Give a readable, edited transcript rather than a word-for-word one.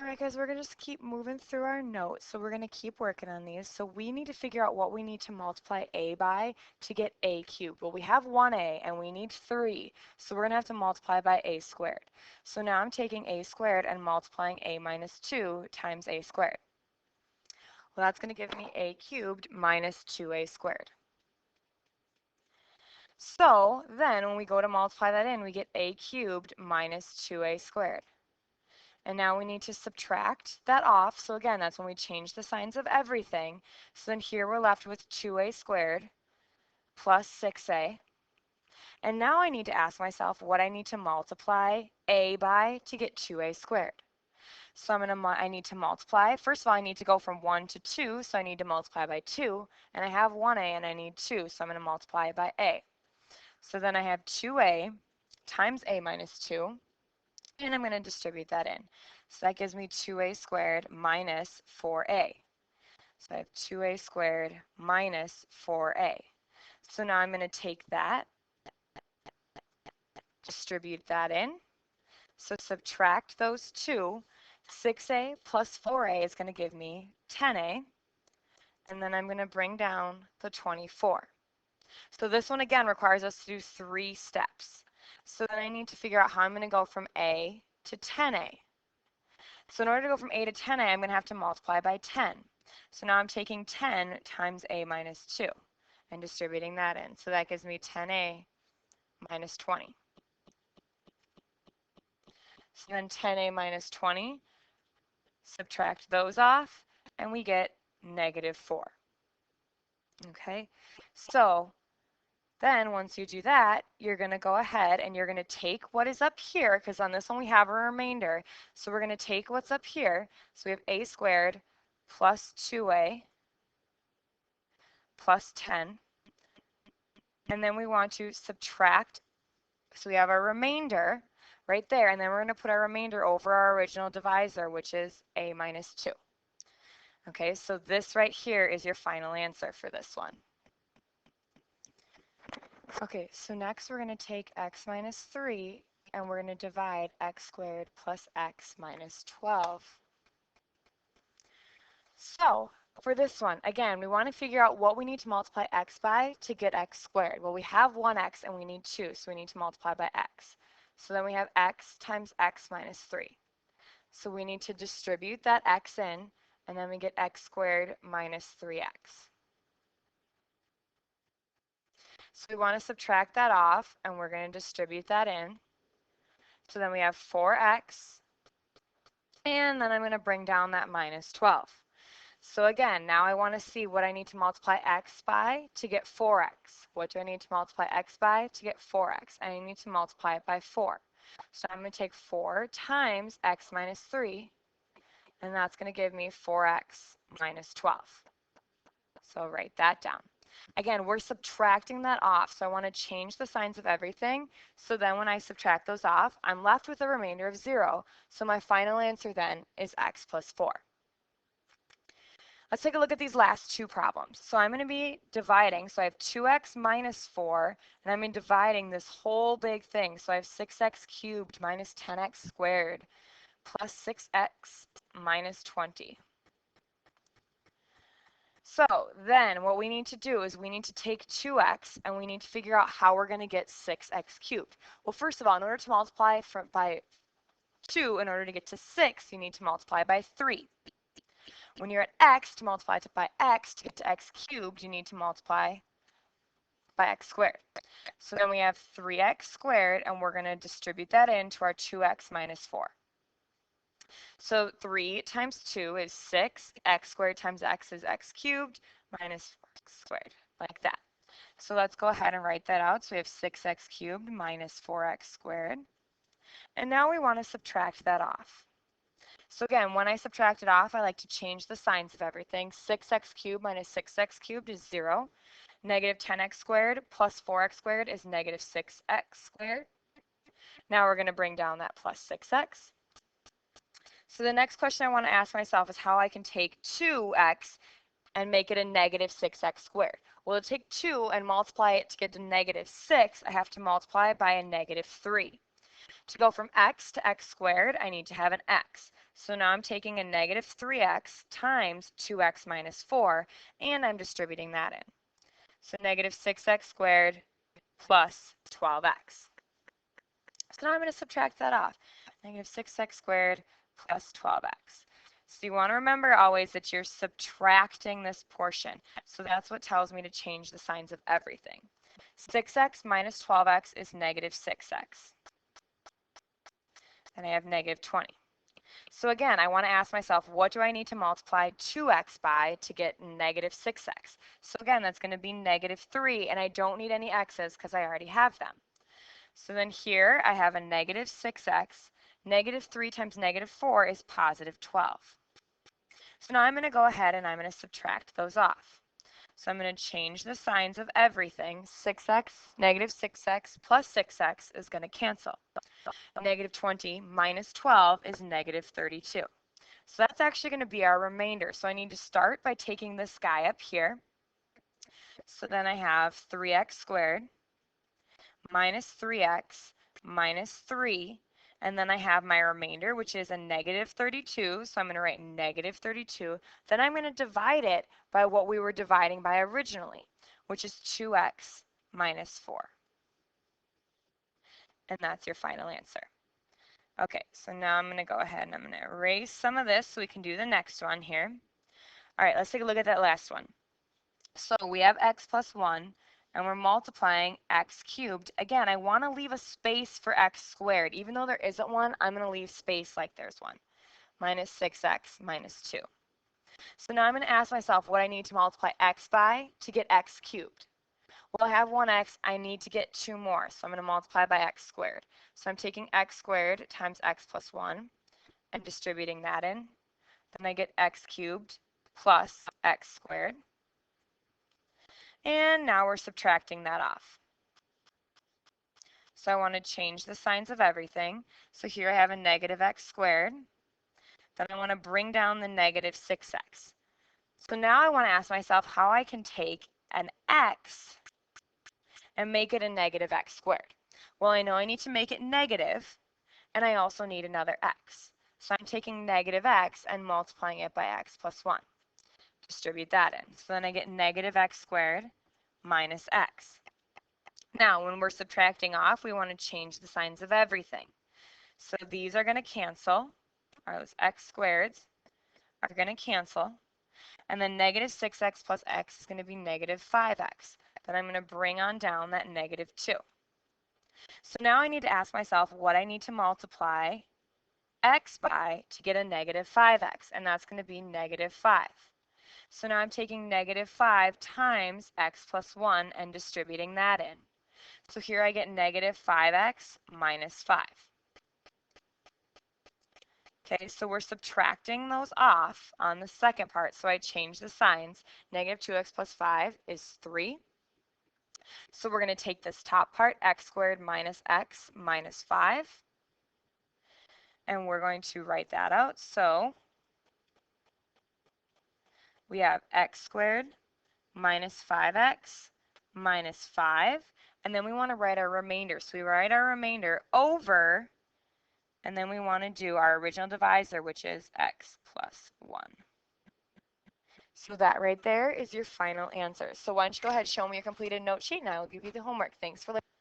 All right, guys, we're going to just keep moving through our notes. So we're going to keep working on these. So we need to figure out what we need to multiply a by to get a cubed. Well, we have 1a and we need 3. So we're going to have to multiply by a squared. So now I'm taking a squared and multiplying a minus 2 times a squared. Well, that's going to give me a cubed minus 2a squared. So then when we go to multiply that in, we get a cubed minus 2a squared. And now we need to subtract that off. So again, that's when we change the signs of everything. So then here we're left with 2a squared plus 6a. And now I need to ask myself what I need to multiply a by to get 2a squared. So I need to multiply. First of all, I need to go from 1 to 2, so I need to multiply by 2. And I have 1a and I need 2, so I'm going to multiply by a. So then I have 2a times a minus 2. And I'm going to distribute that in. So that gives me 2a squared minus 4a. So I have 2a squared minus 4a. So now I'm going to take that, distribute that in. So subtract those two. 6a plus 4a is going to give me 10a. And then I'm going to bring down the 24. So this one again requires us to do 3 steps. So then I need to figure out how I'm going to go from a to 10a. So in order to go from a to 10a, I'm going to have to multiply by 10. So now I'm taking 10 times a minus 2 and distributing that in. So that gives me 10a minus 20. So then 10a minus 20, subtract those off, and we get negative 4. Okay, so then once you do that, you're going to go ahead and you're going to take what is up here, because on this one we have a remainder. So we're going to take what's up here. So we have a squared plus 2a plus 10. And then we want to subtract. So we have our remainder right there. And then we're going to put our remainder over our original divisor, which is a minus 2. Okay, so this right here is your final answer for this one. Okay, so next we're going to take x minus 3 and we're going to divide x squared plus x minus 12. So for this one, again, we want to figure out what we need to multiply x by to get x squared. Well, we have 1x and we need 2, so we need to multiply by x. So then we have x times x minus 3. So we need to distribute that x in, and then we get x squared minus 3x. So we want to subtract that off, and we're going to distribute that in. So then we have 4x, and then I'm going to bring down that minus 12. So again, now I want to see what I need to multiply x by to get 4x. What do I need to multiply x by to get 4x? I need to multiply it by 4. So I'm going to take 4 times x minus 3, and that's going to give me 4x minus 12. So I'll write that down. Again, we're subtracting that off, so I want to change the signs of everything. So then when I subtract those off, I'm left with a remainder of 0. So my final answer then is x plus 4. Let's take a look at these last two problems. So I'm going to be dividing. So I have 2x minus 4, and I'm dividing this whole big thing. So I have 6x cubed minus 10x squared plus 6x minus 20. So then what we need to do is we need to take 2x and we need to figure out how we're going to get 6x cubed. Well, first of all, in order to multiply by 2, in order to get to 6, you need to multiply by 3. When you're at x, to multiply by x to get to x cubed, you need to multiply by x squared. So then we have 3x squared, and we're going to distribute that into our 2x minus 4. So 3 times 2 is 6. X squared times x is x cubed minus 4x squared, like that. So let's go ahead and write that out. So we have 6x cubed minus 4x squared. And now we want to subtract that off. So again, when I subtract it off, I like to change the signs of everything. 6x cubed minus 6x cubed is 0. Negative 10x squared plus 4x squared is negative 6x squared. Now we're going to bring down that plus 6x. So the next question I want to ask myself is how I can take 2x and make it a negative 6x squared. Well, to take 2 and multiply it to get to negative 6, I have to multiply by a negative 3. To go from x to x squared, I need to have an x. So now I'm taking a negative 3x times 2x minus 4, and I'm distributing that in. So negative 6x squared plus 12x. So now I'm going to subtract that off. Negative 6x squared plus 12x. So you want to remember always that you're subtracting this portion. So that's what tells me to change the signs of everything. 6x minus 12x is negative 6x. And I have negative 20. So again, I want to ask myself, what do I need to multiply 2x by to get negative 6x? So again, that's going to be negative 3, and I don't need any x's because I already have them. So then here I have a negative 6x. Negative 3 times negative 4 is positive 12. So now I'm going to go ahead and I'm going to subtract those off. So I'm going to change the signs of everything. 6x, negative 6x plus 6x is going to cancel. Negative 20 minus 12 is negative 32. So that's actually going to be our remainder. So I need to start by taking this guy up here. So then I have 3x squared minus 3x minus 3. And then I have my remainder, which is a negative 32. So I'm going to write negative 32. Then I'm going to divide it by what we were dividing by originally, which is 2x minus 4. And that's your final answer. Okay, so now I'm going to go ahead and I'm going to erase some of this so we can do the next one here. All right, let's take a look at that last one. So we have x plus 1, and we're multiplying x cubed. Again, I want to leave a space for x squared. Even though there isn't one, I'm going to leave space like there's one. Minus 6x minus 2. So now I'm going to ask myself what I need to multiply x by to get x cubed. Well, I have 1x, I need to get 2 more, so I'm going to multiply by x squared. So I'm taking x squared times x plus 1 and distributing that in. Then I get x cubed plus x squared. And now we're subtracting that off. So I want to change the signs of everything. So here I have a negative x squared. Then I want to bring down the negative 6x. So now I want to ask myself how I can take an x and make it a negative x squared. Well, I know I need to make it negative, and I also need another x. So I'm taking negative x and multiplying it by x plus 1. Distribute that in. So then I get negative x squared minus x. Now, when we're subtracting off, we want to change the signs of everything. So these are going to cancel. Or those x squareds are going to cancel. And then negative 6x plus x is going to be negative 5x. Then I'm going to bring on down that negative 2. So now I need to ask myself what I need to multiply x by to get a negative 5x, and that's going to be negative 5. So now I'm taking negative 5 times x plus 1 and distributing that in. So here I get negative 5x minus 5. Okay, so we're subtracting those off on the second part, so I change the signs. Negative 2x plus 5 is 3. So we're going to take this top part, x squared minus x minus 5, and we're going to write that out. So we have x squared minus 5x minus 5, and then we want to write our remainder. So we write our remainder over, and then we want to do our original divisor, which is x plus 1. So that right there is your final answer. So why don't you go ahead and show me your completed note sheet, and I will give you the homework. Thanks for listening.